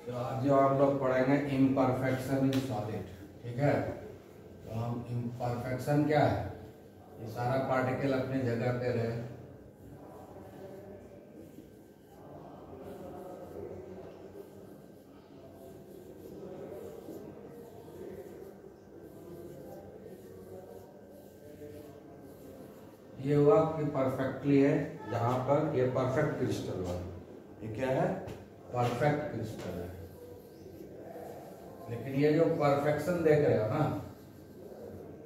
तो आज जो हम लोग पढ़ेंगे इम्परफेक्शन इन सॉलिड, ठीक है। तो हम इम्परफेक्शन क्या है, ये सारा पार्टिकल अपनी जगह पे रहे, ये हुआ कि परफेक्टली है, जहां पर ये परफेक्ट क्रिस्टल हुआ, ये क्या है, परफेक्ट क्रिस्टल है। लेकिन ये जो परफेक्शन देख रहे हो ना,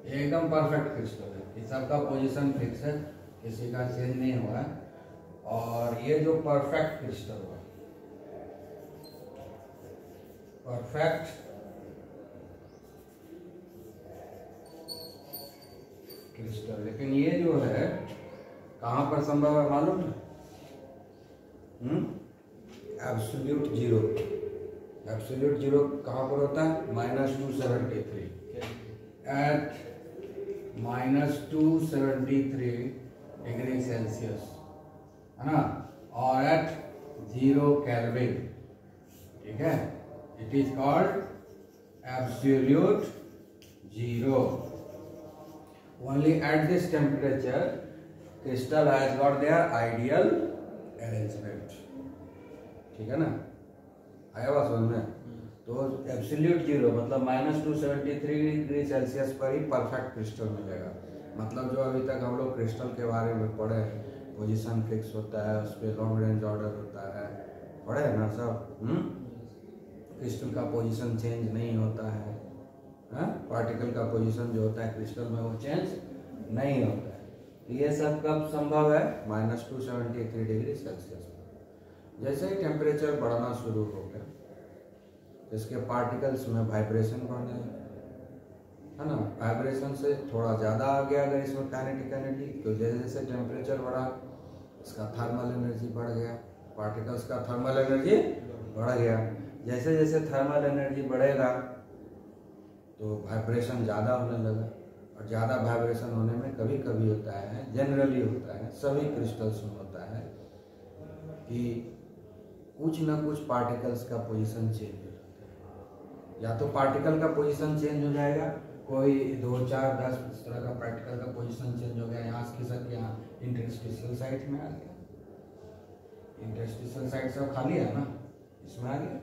ये एकदम परफेक्ट क्रिस्टल है, इस सबका पोजीशन फिक्स है, किसी का चेंज नहीं हुआ है। और ये जो परफेक्ट क्रिस्टल हुआ, परफेक्ट क्रिस्टल, लेकिन ये जो है कहां पर संभव है मालूम है? Absolute zero. एब्सोल्यूट जीरो कहां पर होता है? -273 एट -273 डिग्री सेल्सियस, है ना, और एट 0 केल्विन, ठीक है। It is called absolute zero. Only at this temperature crystal has got their ideal arrangement, ठीक है ना, आया बात समझ में? तो एब्सोल्यूट जीरो मतलब -273 डिग्री सेल्सियस पर ही परफेक्ट क्रिस्टल मिलेगा। मतलब जो अभी तक हम लोग क्रिस्टल के बारे में पढ़े हैं, पोजीशन फिक्स होता है, उस पर लॉन्ग रेंज ऑर्डर होता है, पढ़े है ना सब। क्रिस्टल का पोजीशन चेंज नहीं होता है, पार्टिकल का पोजीशन जो होता है क्रिस्टल में वो चेंज नहीं होता है। ये सब कब संभव है? -273 डिग्री सेल्सियस पर। जैसे ही टेम्परेचर बढ़ना शुरू हो गया, इसके पार्टिकल्स में वाइब्रेशन बढ़ने लगे, है ना। वाइब्रेशन से थोड़ा ज़्यादा आ गया अगर इसमें काइनेटिक एनर्जी, तो जैसे जैसे टेम्परेचर बढ़ा, इसका थर्मल एनर्जी बढ़ गया, पार्टिकल्स का थर्मल एनर्जी बढ़ गया। जैसे जैसे थर्मल एनर्जी बढ़ेगा तो वाइब्रेशन ज़्यादा होने लगा, और ज़्यादा वाइब्रेशन होने में कभी कभी होता है, जनरली होता है, सभी क्रिस्टल्स में होता है कि कुछ ना कुछ पार्टिकल्स का पोजीशन चेंज हो जाता है। या तो पार्टिकल का पोजीशन चेंज हो जाएगा, कोई 2, 4, 10 इस तरह का पार्टिकल का पोजीशन चेंज हो गया, यहाँ खिसक के यहाँ इंटरस्टिशियल साइट में आ गया। इंटरस्टिशियल साइट सब खाली है ना, इसमें आ गया।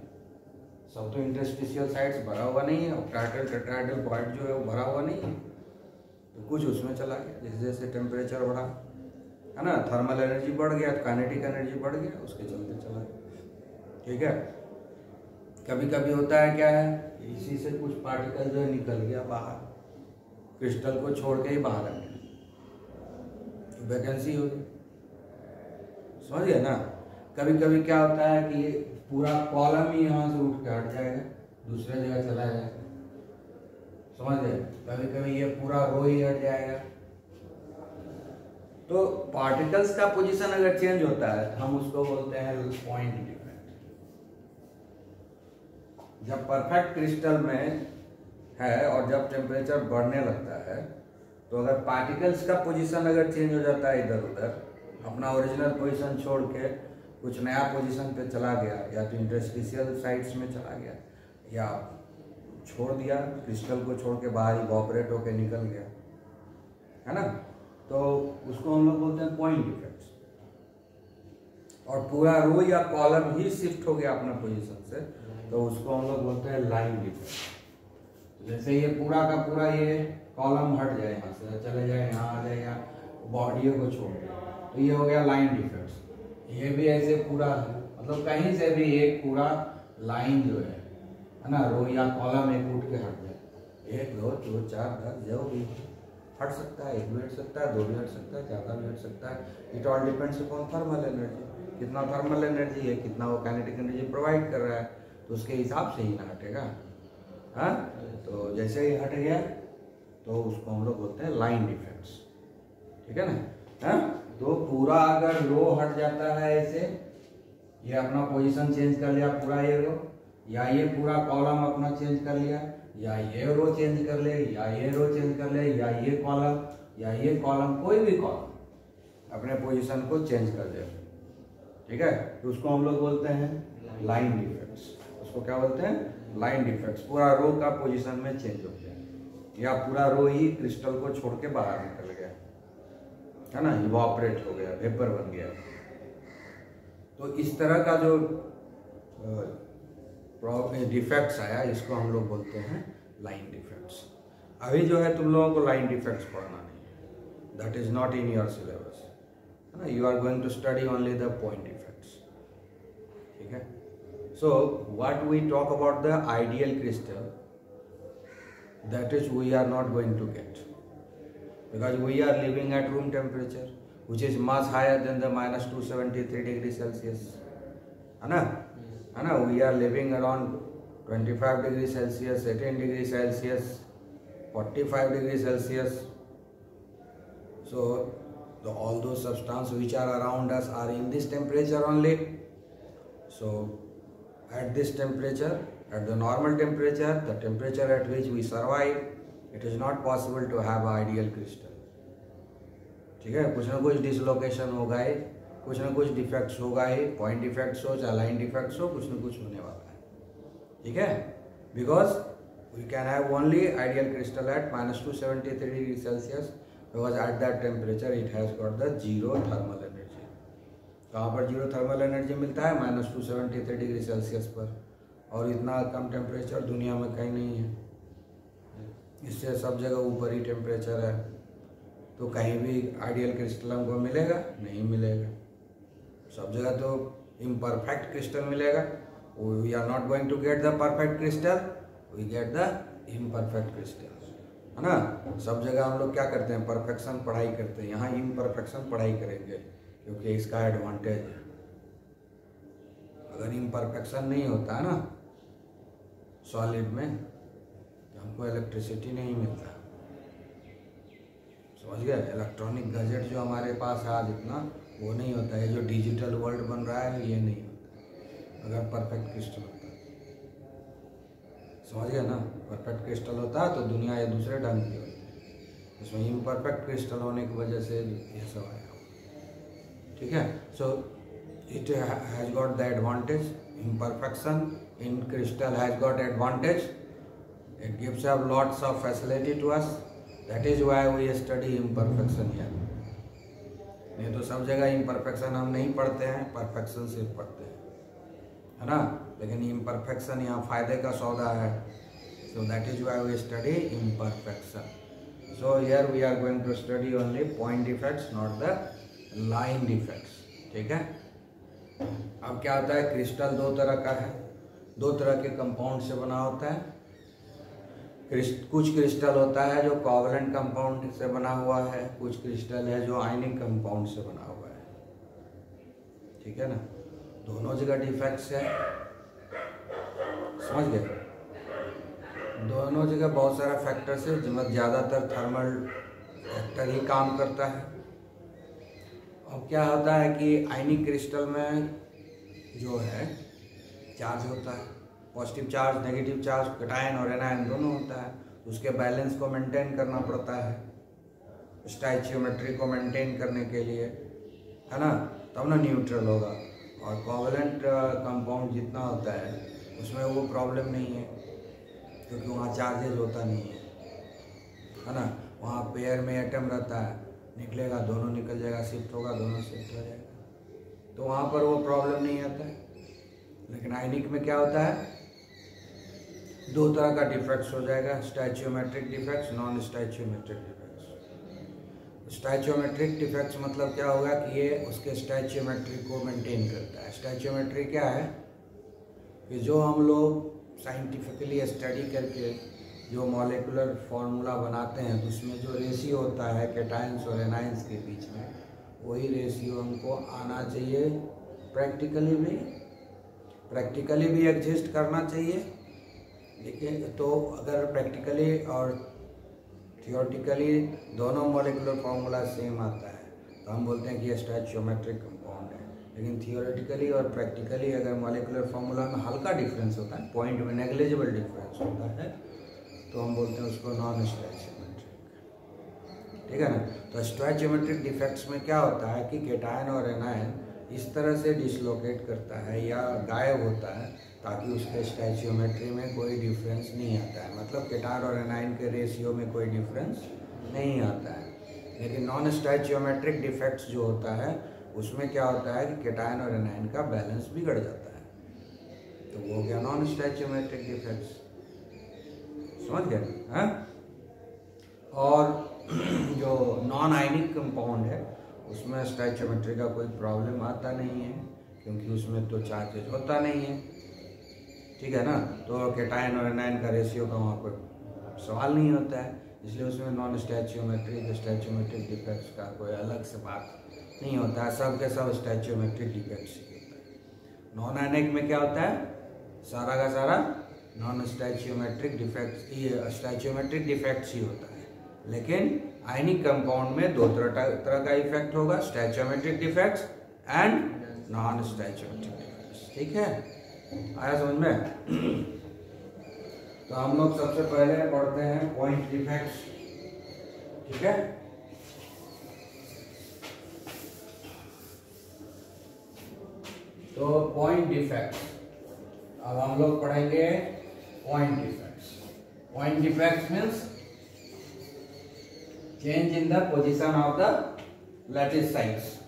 सब तो इंटरस्टिशियल साइट्स भरा हुआ नहीं है, ऑक्टाहेड्रल टेट्राहेड्रल पॉइंट जो है वो भरा हुआ नहीं है, तो कुछ उसमें चला गया। जैसे जैसे टेम्परेचर बढ़ा, है ना, थर्मल एनर्जी बढ़ गया, काइनेटिक एनर्जी बढ़ गया, उसके चलते चला गया, ठीक है। कभी कभी होता है क्या है, इसी से कुछ पार्टिकल जो है निकल गया बाहर, क्रिस्टल को छोड़ के ही बाहर आ गया, तो वैकेंसी हो गई, समझिए ना। कभी कभी क्या होता है कि पूरा कॉलम ही यहाँ से उठ के हट जाएगा, दूसरे जगह चला जाएगा, समझ गए। कभी कभी ये पूरा रो ही हट जाएगा। तो पार्टिकल्स का पोजीशन अगर चेंज होता है तो हम उसको बोलते हैं पॉइंट डिफेक्ट। जब परफेक्ट क्रिस्टल में है और जब टेम्परेचर बढ़ने लगता है, तो अगर पार्टिकल्स का पोजीशन अगर चेंज हो जाता है, इधर उधर अपना ओरिजिनल पोजीशन छोड़ के कुछ नया पोजीशन पे चला गया, या तो इंटरस्टिशियल साइट्स में चला गया, या छोड़ दिया, क्रिस्टल को छोड़ के बाहर इवैपोरेट होकर निकल गया, है ना, तो उसको हम लोग बोलते हैं पॉइंट डिफेक्ट्स। और पूरा रो या कॉलम ही शिफ्ट हो गया अपना पोजीशन से, तो उसको हम लोग बोलते हैं लाइन डिफेक्ट। जैसे ये पूरा का पूरा ये कॉलम हट जाए, यहाँ से चले जाए, यहाँ आ जाए, या बॉडी को छोड़ दे, तो ये हो गया लाइन डिफेक्ट्स। ये भी ऐसे पूरा है, मतलब कहीं से भी एक पूरा लाइन जो है ना, रो या कॉलम एक उठ के हट जाए, 1, 2, 4, 10 जो भी हट सकता है, 1 भी हट सकता है, 2 भी हट सकता है, ज़्यादा भी हट सकता है। It all depends upon thermal energy, कितना थर्मल एनर्जी है, कितना वो काइनेटिक एनर्जी प्रोवाइड कर रहा है, तो उसके हिसाब से ही ना हटेगा। हाँ, तो जैसे ही हट गया तो उसको हम लोग बोलते हैं लाइन डिफेक्ट्स, ठीक है ना। हाँ, तो पूरा अगर रो हट जाता है ऐसे, ये अपना पोजीशन चेंज कर लिया पूरा ये रो, या ये पूरा कॉलम अपना चेंज कर लिया, या ये रो चेंज कर ले, या ये रो चेंज कर ले, या ये कॉलम, या ये कॉलम, कोई भी कॉलम अपने पोजीशन को चेंज कर दे, ठीक है, तो उसको हम लोग बोलते हैं लाइन डिफेक्ट्स। उसको क्या बोलते हैं, लाइन डिफेक्ट्स। पूरा रो का पोजीशन में चेंज हो गया, या पूरा रो ही क्रिस्टल को छोड़ के बाहर निकल गया, है ना, इवापोरेट हो गया, वेपर बन गया। तो इस तरह का जो डिफेक्ट्स आया, इसको हम लोग बोलते हैं लाइन डिफेक्ट्स। अभी जो है तुम लोगों को लाइन डिफेक्ट्स पढ़ना नहीं है, that is not in your syllabus, है ना। You are going to study only the point defects, ठीक है। So what we talk about the ideal crystal, that is we are not going to get, because we are living at room temperature which is much higher than the -273 degrees Celsius, है ना, we are living around 25 degrees Celsius, 18 degrees Celsius, 45 degrees Celsius. So all those substances which are around us are in this temperature only. So at this temperature, at the normal temperature, the temperature at which we survive, it is not possible to have ideal crystal, ठीक है। कुछ ना कुछ dislocation होगा ही, कुछ ना कुछ defects होगा ही, पॉइंट डिफेक्ट्स हो चाहे लाइन डिफेक्ट्स हो, कुछ ना कुछ होने वाला है, ठीक है। Because we can have only ideal crystal at -273 degree Celsius, because at that temperature it has got the zero thermal energy. कहाँ पर जीरो थर्मल एनर्जी मिलता है? -273 डिग्री सेल्सियस पर, और इतना कम टेम्परेचर दुनिया में कहीं नहीं है। इससे सब जगह ऊपर ही टेम्परेचर है, तो कहीं भी आइडियल क्रिस्टल हमको मिलेगा? नहीं मिलेगा। सब जगह तो इम्परफेक्ट क्रिस्टल मिलेगा। We are not going to get the perfect crystal, we get the imperfect crystal, है ना। सब जगह हम लोग क्या करते हैं? परफेक्शन पढ़ाई करते हैं, यहाँ इम्परफेक्शन पढ़ाई करेंगे, क्योंकि इसका एडवांटेज है। अगर इम्परफेक्शन नहीं होता है ना सॉलिड में, हमको इलेक्ट्रिसिटी नहीं मिलता, समझ गया। इलेक्ट्रॉनिक गैजेट जो हमारे पास है आज इतना, वो नहीं होता है। जो डिजिटल वर्ल्ड बन रहा है ये नहीं होता अगर परफेक्ट क्रिस्टल होता, समझ गया ना। परफेक्ट क्रिस्टल होता तो दुनिया ये दूसरे ढंग की होती, उसमें इम्परफेक्ट क्रिस्टल होने की वजह से ये सब आया, ठीक है। So it has got the advantage, imperfection in crystal has got advantage. It gives up lots of facility to us. That is why we study imperfection here. नहीं तो सब जगह imperfection हम नहीं पढ़ते हैं, perfection सिर्फ पढ़ते हैं, है ना। लेकिन imperfection यहाँ फायदे का सौदा है, so that is why we study imperfection. So here we are going to study only point defects, not the line defects, ठीक है। अब क्या होता है, क्रिस्टल दो तरह का है, दो तरह के कंपाउंड से बना होता है। कुछ क्रिस्टल होता है जो कोवलेंट कंपाउंड से बना हुआ है, कुछ क्रिस्टल है जो आयनिक कंपाउंड से बना हुआ है, ठीक है ना। दोनों जगह डिफेक्ट्स है, समझ गए। दोनों जगह बहुत सारा फैक्टर्स है, जिसमें ज़्यादातर थर्मल फैक्टर ही काम करता है। अब क्या होता है कि आयनिक क्रिस्टल में जो है चार्ज होता है, positive charge, negative charge, cation और एनायन दोनों होता है। उसके बैलेंस को मेंटेन करना पड़ता है, स्टोइचियोमेट्री को मेंटेन करने के लिए, है ना, तब ना न्यूट्रल होगा। और कोवलेंट कंपाउंड जितना होता है उसमें वो प्रॉब्लम नहीं है, क्योंकि वहाँ चार्जेज होता नहीं है ना। वहाँ पेयर में एटम रहता है, निकलेगा दोनों निकल जाएगा, शिफ्ट होगा दोनों शिफ्ट हो जाएगा, तो वहाँ पर वो प्रॉब्लम नहीं आता है। लेकिन आयनिक में क्या होता है, दो तरह का डिफेक्ट्स हो जाएगा, स्टोइचियोमेट्रिक डिफेक्ट्स, नॉन स्टोइचियोमेट्रिक डिफेक्ट्स। स्टोइचियोमेट्रिक डिफेक्ट्स मतलब क्या होगा कि ये उसके स्टोइचियोमेट्री को मेंटेन करता है। स्टोइचियोमेट्री क्या है कि जो हम लोग साइंटिफिकली स्टडी करके जो मॉलिक्यूलर फार्मूला बनाते हैं, तो उसमें जो रेशियो होता है कैटायंस और एनायंस के बीच में, वही रेशियो हमको आना चाहिए। प्रैक्टिकली भी एग्जिस्ट करना चाहिए, लेकिन तो अगर प्रैक्टिकली और थियोरेटिकली दोनों मॉलिक्यूलर फार्मूला सेम आता है तो हम बोलते हैं कि ये स्टोइचियोमेट्रिक कंपाउंड है। लेकिन थियोरेटिकली और प्रैक्टिकली अगर मॉलिक्यूलर फार्मूला में हल्का डिफरेंस होता है, पॉइंट में नेग्लिजिबल डिफरेंस होता है, तो हम बोलते हैं उसको नॉन स्टोइचियोमेट्रिक, ठीक है ना। तो स्टोइचियोमेट्रिक डिफेक्ट्स में क्या होता है कि कैटायन और एनायन इस तरह से डिसलोकेट करता है या गायब होता है ताकि उसके स्टैचियोमेट्री में कोई डिफरेंस नहीं आता है, मतलब केटायन और एनायन के रेशियो में कोई डिफरेंस नहीं आता है। लेकिन नॉन स्टैचियोमेट्रिक डिफेक्ट्स जो होता है उसमें क्या होता है कि केटायन और एनायन का बैलेंस बिगड़ जाता है, तो वो हो गया नॉन स्टैचियोमेट्रिक डिफेक्ट्स, समझ गए हाँ। और जो नॉन आयनिक कंपाउंड है उसमें स्टैचियोमेट्री का कोई प्रॉब्लम आता नहीं है, क्योंकि उसमें तो चार्जेज होता नहीं है, ठीक है ना। तो केटायन और एनायन का रेशियो का वहाँ पर सवाल नहीं होता है, इसलिए उसमें नॉन स्टैचियोमेट्रिक डिफेक्ट्स का कोई अलग से बात नहीं होता है, सब के सब स्टैचियोमेट्रिक डिफेक्ट्स ही होता है। नॉन आयनिक में क्या होता है, सारा का सारा नॉन स्टैचियोमेट्रिक डिफेक्ट्स ही होता है। लेकिन आयनिक कंपाउंड में दो तरह का इफेक्ट होगा, स्टैचियोमेट्रिक डिफेक्ट्स एंड नॉन स्टैचियोमेट्रिक डिफेक्ट्स, ठीक है, आया समझ में। तो हम लोग सबसे पहले पढ़ते हैं पॉइंट डिफेक्ट्स, ठीक है। तो पॉइंट डिफेक्ट्स, अब हम लोग पढ़ेंगे point defects. Point defects means change in the position of the lattice sites,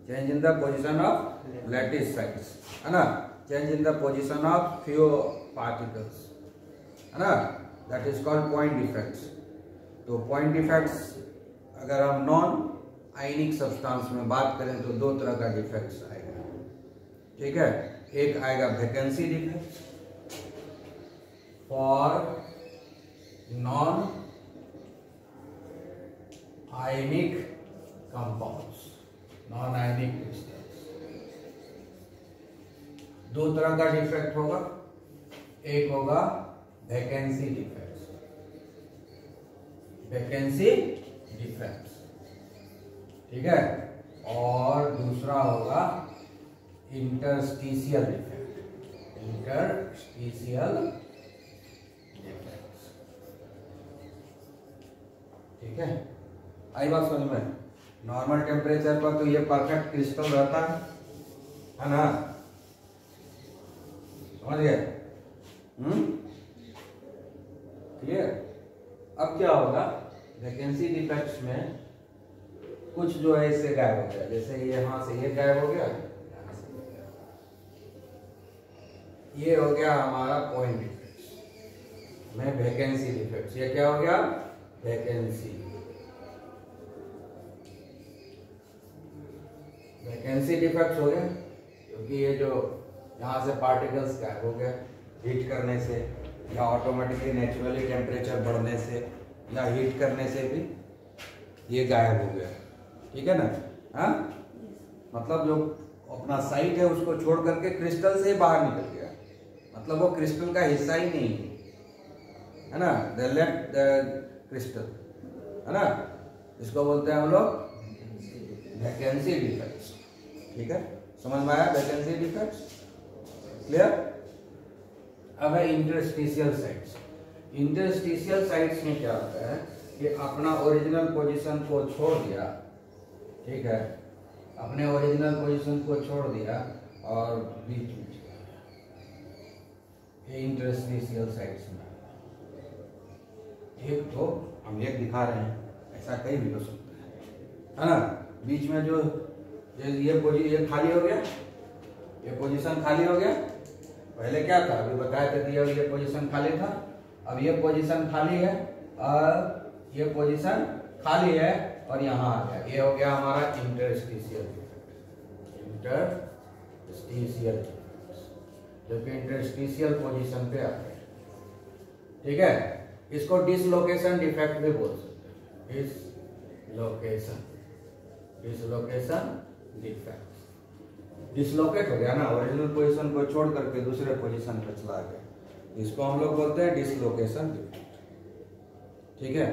change in the position of lattice sites, है ना, change in the position of few particles, है ना, that is called point defects। तो point defects अगर हम non ionic substance में बात करें तो दो तरह का डिफेक्ट्स आएगा, ठीक है। एक आएगा vacancy defects for non ionic compounds, non ionic crystals. दो तरह का डिफेक्ट होगा, एक होगा वैकेंसी डिफेक्ट्स, वैकेंसी डिफेक्ट्स, ठीक है, और दूसरा होगा इंटरस्टिशियल डिफेक्ट, इंटरस्टिशियल डिफेक्ट्स, ठीक है। आई बात समझ में। नॉर्मल टेम्परेचर पर तो ये परफेक्ट क्रिस्टल रहता है ना, समझ गए, क्लियर। अब क्या होगा, वैकेंसी डिफेक्ट्स में कुछ जो है इससे गायब हो गया, जैसे ये यहाँ से ये गायब हो गया, यहाँ से ये गायब, ये हो गया हमारा पॉइंट डिफेक्ट्स में वैकेंसी डिफेक्ट्स। ये क्या हो गया, वैकेंसी डिफेक्ट्स हो गए, क्योंकि ये जो यहाँ से पार्टिकल्स गायब हो गए हीट करने से, या ऑटोमेटिकली नेचुरली टेम्परेचर बढ़ने से, या हीट करने से भी ये गायब हो गया, ठीक है ना। हाँ, मतलब जो अपना साइट है उसको छोड़ करके क्रिस्टल से बाहर निकल गया, मतलब वो क्रिस्टल का हिस्सा ही नहीं है ना, द लेफ्ट द क्रिस्टल, है ना, इसको बोलते हैं हम लोग वैकेंसी डिफेक्ट्स, ठीक है, समझ में आया वैकेंसी डिफेक्ट्स, क्लियर। अब है इंटरस्टिशियल साइट्स। इंटरस्टिशियल साइट्स में क्या होता है कि अपना ओरिजिनल पोजीशन को छोड़ दिया, ठीक है, अपने ओरिजिनल पोजीशन को छोड़ दिया और बीच में इंटरस्टिशियल साइट्स में, एक तो हम एक दिखा रहे हैं, ऐसा कहीं भी हो सकता है ना। बीच में जो ये खाली हो गया, ये पोजीशन खाली हो गया, पहले क्या था अभी बताया था कि ये पोजीशन खाली था, अब ये पोजीशन खाली है और ये पोजीशन खाली है और यहाँ आ गया, ये हो गया हमारा इंटरस्टिशियल डिफेक्ट, इंटरस्टिशियल डिफेक्ट, जो कि इंटरस्टिशियल पोजीशन पे आ गया, ठीक है। इसको डिसलोकेशन डिफेक्ट भी बोल सकते हैं, डिसलोकेशन डिफेक्ट। डिसलोकेट हो गया ना, ओरिजिनल पोजीशन को छोड़ करके दूसरे पोजीशन पे चला गया, इसको हम लोग बोलते हैं डिसलोकेशन डिफेक्ट, ठीक है,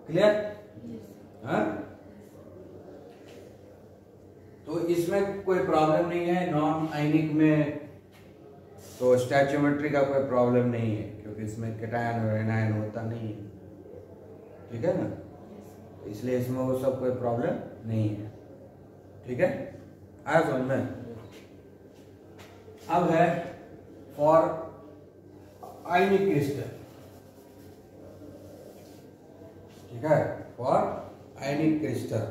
क्लियर। तो इसमें कोई प्रॉब्लम नहीं है, नॉन आयनिक में तो स्टैचियोमेट्री का कोई प्रॉब्लम नहीं है, क्योंकि इसमें केटायन और एनायन होता नहीं है, ठीक है ना, इसलिए इसमें वो सब कोई प्रॉब्लम नहीं है। ठीक है, आया समझ में। अब है फॉर आयनिक क्रिस्टल, ठीक है, फॉर आयनिक क्रिस्टल,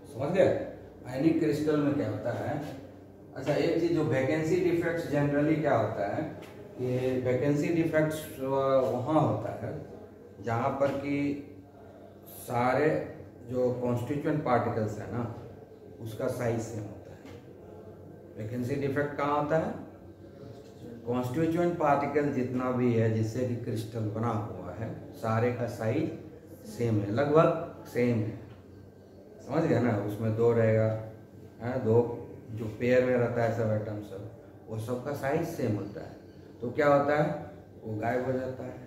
समझ गए। आयनिक क्रिस्टल में क्या होता है, अच्छा एक चीज जो वैकेंसी डिफेक्ट्स जनरली क्या होता है कि वैकेंसी डिफेक्ट्स वहाँ होता है जहाँ पर कि सारे जो कॉन्स्टिट्यूएंट पार्टिकल्स है ना उसका साइज सेम होता है। वैकेंसी डिफेक्ट कहाँ होता है, कॉन्स्टिट्यूएंट पार्टिकल जितना भी है जिससे कि क्रिस्टल बना हुआ है सारे का साइज सेम है, लगभग सेम है, समझ गए ना। उसमें दो रहेगा है, दो जो पेयर में रहता है सब एटम सब, वो सब का साइज सेम होता है, तो क्या होता है वो गायब हो जाता है।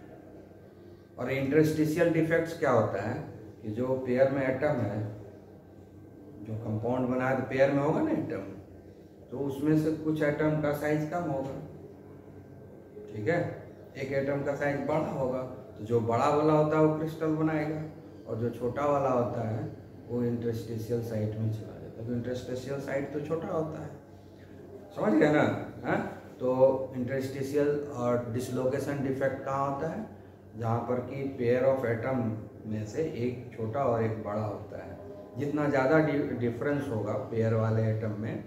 और इंटरस्टिशियल डिफेक्ट्स क्या होता है कि जो पेयर में एटम है, जो कंपाउंड बना है तो पेयर में होगा ना एटम, तो उसमें से कुछ एटम का साइज कम होगा, ठीक है, एक एटम का साइज बड़ा होगा, तो जो बड़ा वाला होता है वो क्रिस्टल बनाएगा, और जो छोटा वाला होता है वो इंटरस्टिशियल साइट में चला जाता है, तो इंटरस्टिशियल साइट तो छोटा होता है, समझ गए ना। हाँ, तो इंटरस्टिशियल और डिसलोकेशन डिफेक्ट कहाँ होता है, जहाँ पर कि पेयर ऑफ एटम में से एक छोटा और एक बड़ा होता है। जितना ज़्यादा डिफरेंस होगा पेयर वाले एटम में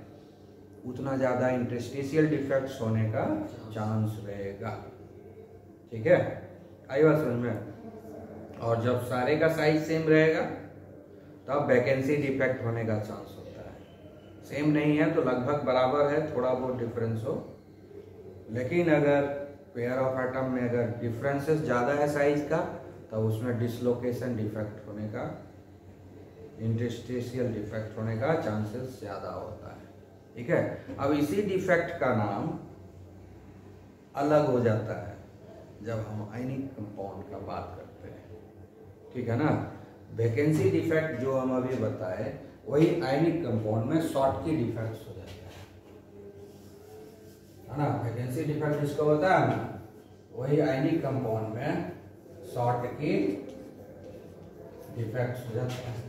उतना ज़्यादा इंटरस्टिशियल डिफेक्ट्स होने का चांस रहेगा, ठीक है, आई बात समझ में। और जब सारे का साइज सेम रहेगा तब वैकेंसी डिफेक्ट होने का चांस होता है। सेम नहीं है तो लगभग बराबर है, थोड़ा बहुत डिफरेंस हो, लेकिन अगर पेयर ऑफ एटम में अगर डिफरेंसेस ज़्यादा है साइज का तब उसमें डिसलोकेशन डिफेक्ट होने का, इंटरस्टिशियल डिफेक्ट होने का चांसेस ज़्यादा होता है, ठीक है। अब इसी डिफेक्ट का नाम अलग हो जाता है जब हम आयनिक कंपाउंड का बात करते हैं, ठीक है ना। वैकेंसी डिफेक्ट जो हम अभी बताए वही आयनिक कंपाउंड में शॉर्ट की डिफेक्ट्स हो जाता है ना। वैकेंसी डिफेक्ट जिसको होता है ना वही आयनिक कंपाउंड में शॉर्ट की डिफेक्ट्स हो जाता है,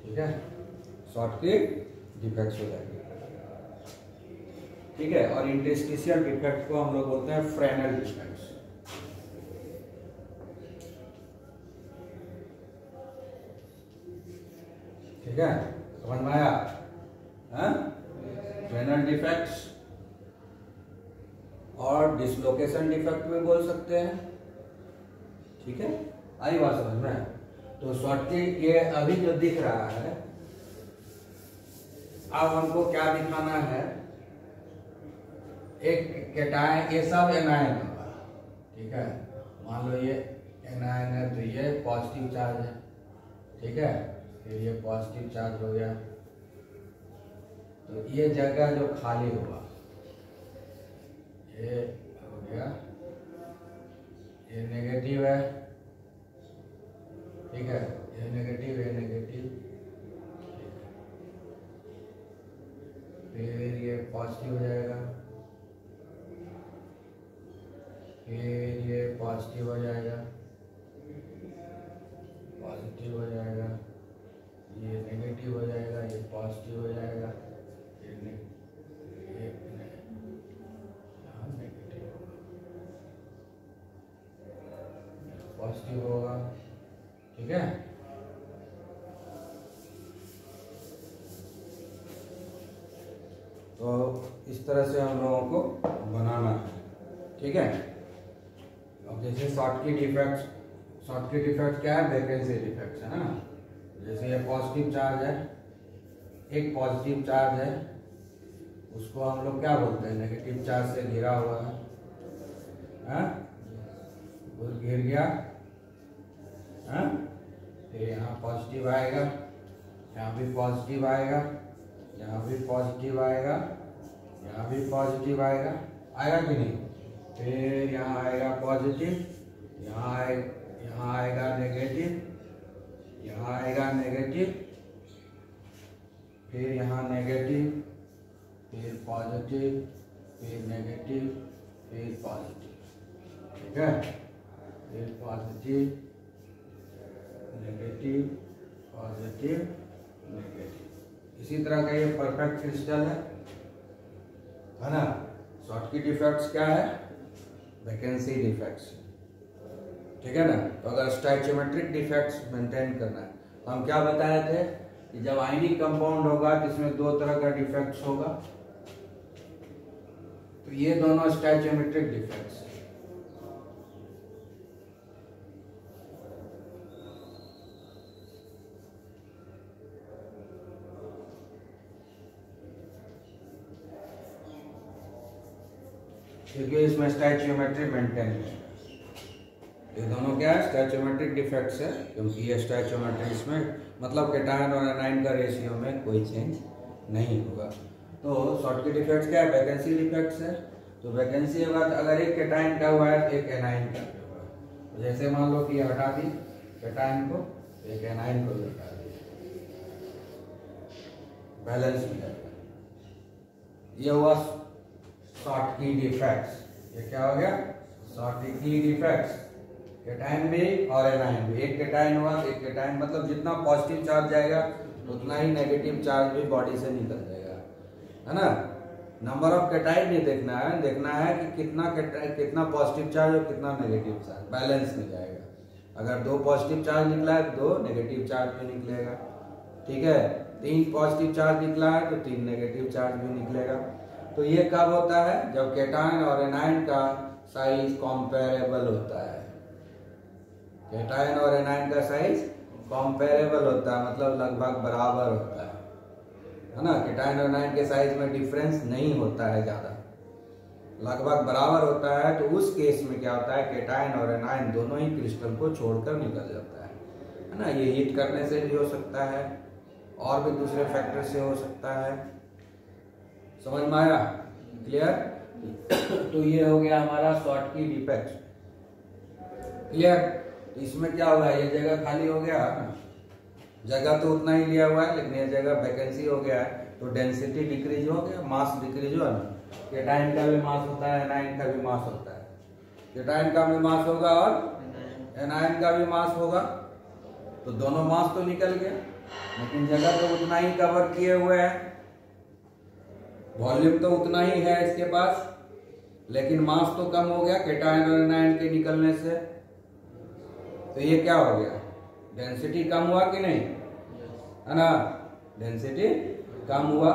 ठीक है, शॉर्ट की डिफेक्ट्स हो जाएगी, ठीक है। और इंटरस्टिशियल डिफेक्ट को हम लोग बोलते हैं फ्रेनेल डिफेक्ट्स, ठीक है, समझ में आया। फ्रेनेल डिफेक्ट्स और डिसलोकेशन डिफेक्ट भी बोल सकते हैं, ठीक है, आई बात समझ में। तो शॉर्टकी ये अभी जो दिख रहा है, अब हमको क्या दिखाना है, एक कैटायन, ये सब एनायन होगा, ठीक है, मान लो ये एनायन है तो ये पॉजिटिव चार्ज है, ठीक है, फिर ये पॉजिटिव चार्ज हो गया, तो ये जगह जो खाली होगा ये हो गया, ये नेगेटिव है, ठीक है, ये नेगेटिव, ये नेगेटिव, फिर ये पॉजिटिव हो जाएगा, फिर ये पॉजिटिव हो जाएगा, पॉजिटिव हो जाएगा, ये नेगेटिव हो जाएगा, ये पॉजिटिव हो जाएगा, ये नेगेटिव पॉजिटिव होगा, ठीक है। तो इस तरह से हम लोगों को बनाना है, ठीक है। अब जैसे शॉर्टकी डिफेक्ट क्या है, वैकेंसी डिफेक्ट है ना। जैसे ये पॉजिटिव चार्ज है, एक पॉजिटिव चार्ज है, उसको हम लोग क्या बोलते हैं, नेगेटिव चार्ज से घिरा हुआ है, वो घिर गया, फिर यहाँ पॉजिटिव आएगा, यहाँ भी पॉजिटिव आएगा, यहाँ भी पॉजिटिव आएगा, यहाँ भी पॉजिटिव आएगा, आएगा कि नहीं। फिर यहाँ आएगा पॉजिटिव, यहाँ आएगा नेगेटिव, यहाँ आएगा नेगेटिव, फिर यहाँ नेगेटिव, फिर पॉजिटिव, फिर नेगेटिव, फिर पॉजिटिव, ठीक है, फिर पॉजिटिव नेगेटिव, पॉजिटिव नेगेटिव, इसी तरह का ये परफेक्ट क्रिस्टल है ना। शॉर्टकी डिफेक्ट्स क्या है? वैकेंसी डिफेक्ट्स, ठीक है ना। तो अगर स्टैचियोमेट्रिक डिफेक्ट्स मेंटेन करना है तो हम क्या बताए थे कि जब आयनिक कंपाउंड होगा तो इसमें दो तरह का डिफेक्ट्स होगा, तो ये दोनों स्टैचियोमेट्रिक डिफेक्ट्स। क्योंकि इसमें स्टैचियोमेट्री मेंटेन है, ये दोनों क्या है? स्टैचियोमेट्रिक डिफेक्ट्स है, क्योंकि ये स्टैचियोमेट्री इसमें मतलब केटायन और एनायन का रेशियो में कोई चेंज नहीं होगा। तो शॉर्टकी डिफेक्ट्स क्या है? वैकेंसी डिफेक्ट्स है। तो वैकेंसी होगा तो अगर एक केटायन का हुआ है तो एक एनायन का भी होगा। तो जैसे मान लो कि हटा दी केटायन को, एक एनायन को भी हटा दी, बैलेंस हो जाएगा। ये हुआ शॉर्टकी डिफेक्ट्स। ये क्या हो गया? Schottky defects. केटायन भी और एनायन भी, एक केटायन हुआ एक केटायन, मतलब जितना पॉजिटिव चार्ज जाएगा उतना ही नेगेटिव चार्ज भी बॉडी से निकल जाएगा, है ना। नंबर ऑफ केटायन नहीं देखना है, देखना है कि कितना पॉजिटिव चार्ज और कितना नेगेटिव चार्ज, बैलेंस में जाएगा। अगर 2 पॉजिटिव चार्ज निकला है तो 2 नेगेटिव चार्ज भी निकलेगा, ठीक है। 3 पॉजिटिव चार्ज निकला है तो 3 नेगेटिव चार्ज भी निकलेगा। तो ये कब होता है? जब केटायन और एनायन का साइज कंपेरेबल होता है। केटायन और एनायन का साइज कंपेरेबल होता है, मतलब लगभग बराबर होता है ना। केटायन और एनायन के साइज में डिफरेंस नहीं होता है ज्यादा, लगभग बराबर होता है। तो उस केस में क्या होता है? केटायन और एनायन दोनों ही क्रिस्टल को छोड़कर निकल जाता है ना। ये हीट करने से भी हो सकता है और भी दूसरे फैक्टर से हो सकता है। समझ में आया? क्लियर? तो ये हो गया हमारा शॉर्टकी डिफेक्ट। क्लियर? इसमें क्या हुआ है? ये जगह खाली हो गया है ना, जगह तो उतना ही लिया हुआ है लेकिन ये जगह वैकेंसी हो गया है, तो डेंसिटी डिक्रीज हो गया, मास डिक्रीज हुआ ना। केटायन का भी मास होता है, एनायन का भी मास होता है। केटायन का भी मास होगा और एनायन का भी मास होगा, तो दोनों मास तो निकल गया, लेकिन जगह तो उतना ही कवर किए हुए है, वॉल्यूम तो उतना ही है इसके पास, लेकिन मास तो कम हो गया केटायन और एनायन के निकलने से। तो ये क्या हो गया? डेंसिटी कम हुआ कि नहीं, है ना। डेंसिटी कम हुआ,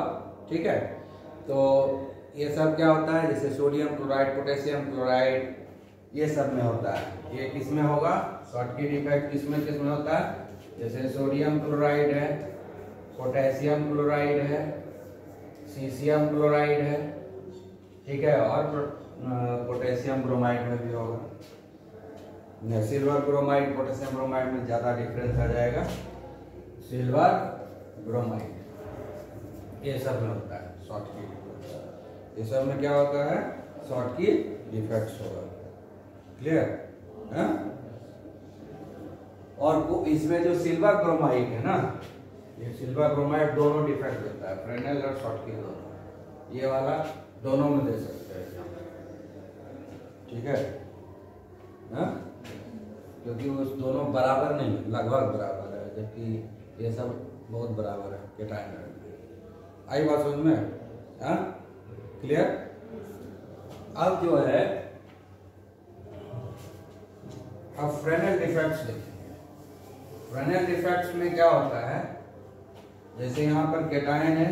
ठीक है। तो ये सब क्या होता है? जैसे सोडियम क्लोराइड, पोटेशियम क्लोराइड, ये सब में होता है। ये किस में होगा? शॉर्टकी डिफेक्ट किस में होता है? जैसे सोडियम क्लोराइड है, पोटेशियम क्लोराइड है, सीशियम क्लोराइड है, ठीक है, और पोटेशियम ब्रोमाइड में भी होगा। सिल्वर ब्रोमाइड पोटेशियम ब्रोमाइड में ज्यादा डिफरेंस आ जाएगा। सिल्वर ब्रोमाइड, ये सब में होता है शॉर्टकी डिफेक्ट्स। ये सब में क्या होता है? शॉर्टकी डिफेक्ट्स होगा। क्लियर है? और इसमें जो सिल्वर ब्रोमाइड है ना, ये सिल्वर ब्रोमाइड दोनों डिफेक्ट देता है, फ्रेनेल और शॉर्टकी दोनों। ये वाला दोनों में दे सकते हैं, ठीक है ना, क्योंकि वो दोनों बराबर नहीं, लगभग बराबर है, जबकि ये सब बहुत बराबर है केटायन। आई बात समझ में? हाँ, क्लियर? अब जो है, अब फ्रेनेल डिफेक्ट्स देखेंगे। फ्रेनेल डिफेक्ट्स में क्या होता है? जैसे यहाँ पर केटायन है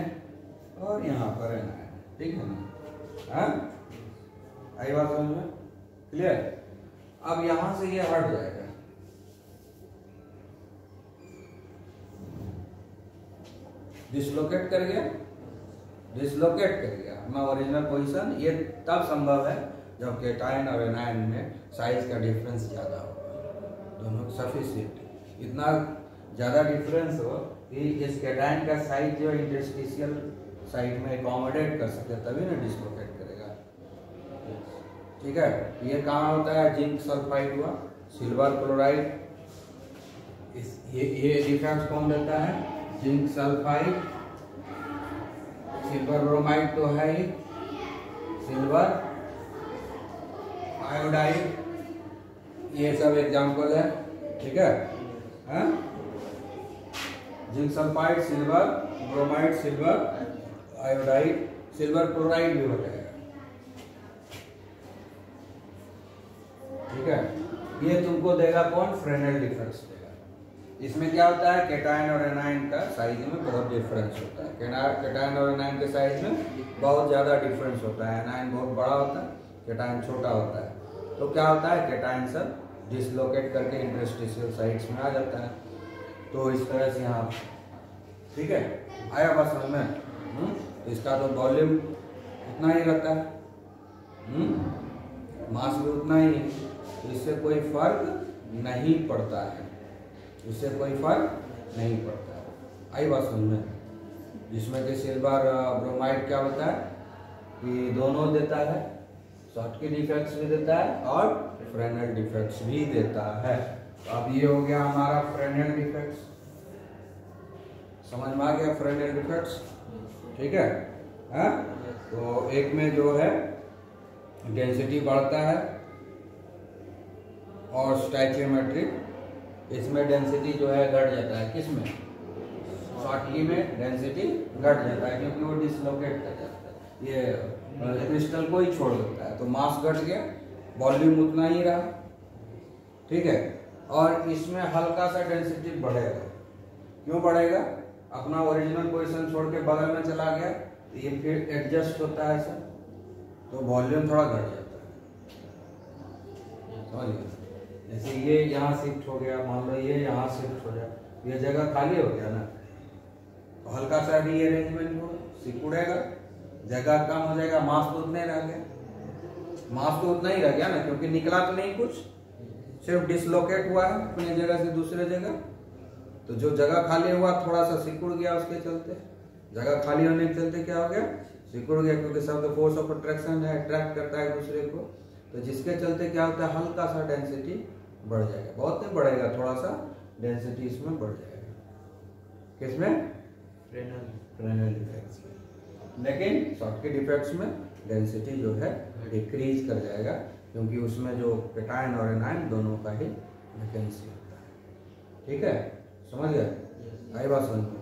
और यहाँ पर एनायन, ठीक है ना। हाँ, आई बात समझ में? क्लियर? अब यहां से ये हट जाएगा, डिसलोकेट कर गया, अपना ओरिजिनल पोजीशन। ये तब संभव है जब केटायन और एनायन में साइज का डिफरेंस ज्यादा हो, दोनों सफिशिएंट, इतना ज्यादा डिफरेंस हो कि इस केटायन का साइज जो इंटरस्टिशियल साइड में अकोमोडेट कर सके, तभी ना डिसलोकेट करेगा, ठीक है। ये कहाँ होता है? जिंक सल्फाइड हुआ, सिल्वर क्लोराइड, ये डिफेक्ट कौन देता है? जिंक सल्फाइड, सिल्वर ब्रोमाइड तो है ही, सिल्वर आयोडाइड, ये सब एग्जाम्पल है, ठीक है। हाँ? Zinc sulphide silver, bromide silver, iodide silver chloride भी हो जाएगा। ठीक है, ये तुमको देगा कौन? फ्रेनेल डिफरेंस देगा। इसमें क्या होता है, कैटायन और एनायन का साइज में बहुत डिफरेंस होता है। कैटायन और एनायन के साइज में बहुत ज़्यादा डिफरेंस होता है। एनायन बहुत बड़ा होता है, कैटायन छोटा होता है। तो क्या होता है, कैटायन सब डिसलोकेट करके इंटरस्टिशियल साइट्स में आ जाता है। तो इस तरह से यहाँ, ठीक है, आया बात समझ में? इसका तो वॉल्यूम उतना ही रहता है, मास भी उतना ही है, तो इससे कोई फर्क नहीं पड़ता है, इससे कोई फर्क नहीं पड़ता है। आई बात समझ में? जिसमें कि सिल्वर ब्रोमाइड क्या होता है कि दोनों देता है, शॉर्टकी डिफेक्ट्स भी देता है और फ्रेनेल डिफेक्ट्स भी देता है। तो अब ये हो गया हमारा फ्रेनेल डिफेक्ट्स, समझ में आ गया फ्रेनेल डिफेक्ट्स, ठीक है? हाँ, तो एक में जो है डेंसिटी बढ़ता है और स्टाइचियोमेट्रिक, इसमें डेंसिटी जो है घट जाता है। किसमें? शॉर्टकी में डेंसिटी घट जाता है क्योंकि वो डिसलोकेट कर जाता है, ये क्रिस्टल को ही छोड़ देता है। तो मास घट गया, वॉल्यूम उतना ही रहा, ठीक है? और इसमें हल्का सा डेंसिटी बढ़ेगा। क्यों बढ़ेगा? अपना ओरिजिनल पोजीशन छोड़ के बगल में चला गया, तो ये फिर एडजस्ट होता है ऐसा, तो वॉल्यूम थोड़ा घट जाता है, समझ गए? जैसे ये यहाँ शिफ्ट हो गया, मान लो ये यहाँ शिफ्ट हो जाए, ये जगह खाली हो गया ना, तो हल्का सा रीअरेंजमेंट होगा, सिकुड़ेगा, जगह कम हो जाएगा, मास तो उतना ही रह गया, मास तो उतना ही रह गया ना, क्योंकि निकला तो नहीं कुछ, सिर्फ डिसलोकेट हुआ है अपनी जगह से दूसरे जगह। तो जो जगह खाली हुआ थोड़ा सा सिकुड़ गया, उसके चलते जगह खाली होने के चलते क्या हो गया, सिकुड़ गया, क्योंकि सब तो फोर्स ऑफ अट्रैक्शन है, अट्रैक्ट करता है दूसरे को। तो जिसके चलते क्या होता है, हल्का सा डेंसिटी बढ़ जाएगा, बहुत नहीं बढ़ेगा, थोड़ा सा डेंसिटी इसमें बढ़ जाएगा। किसमें? फ्रेनेल डिफेक्ट्स में। लेकिन शॉर्टकी डिफेक्ट्स में डेंसिटी जो है डिक्रीज कर जाएगा, क्योंकि उसमें जो कैटायन और एनायन दोनों का ही वैकेंसी होता है। ठीक है, समझ गए? आई बात समझ में?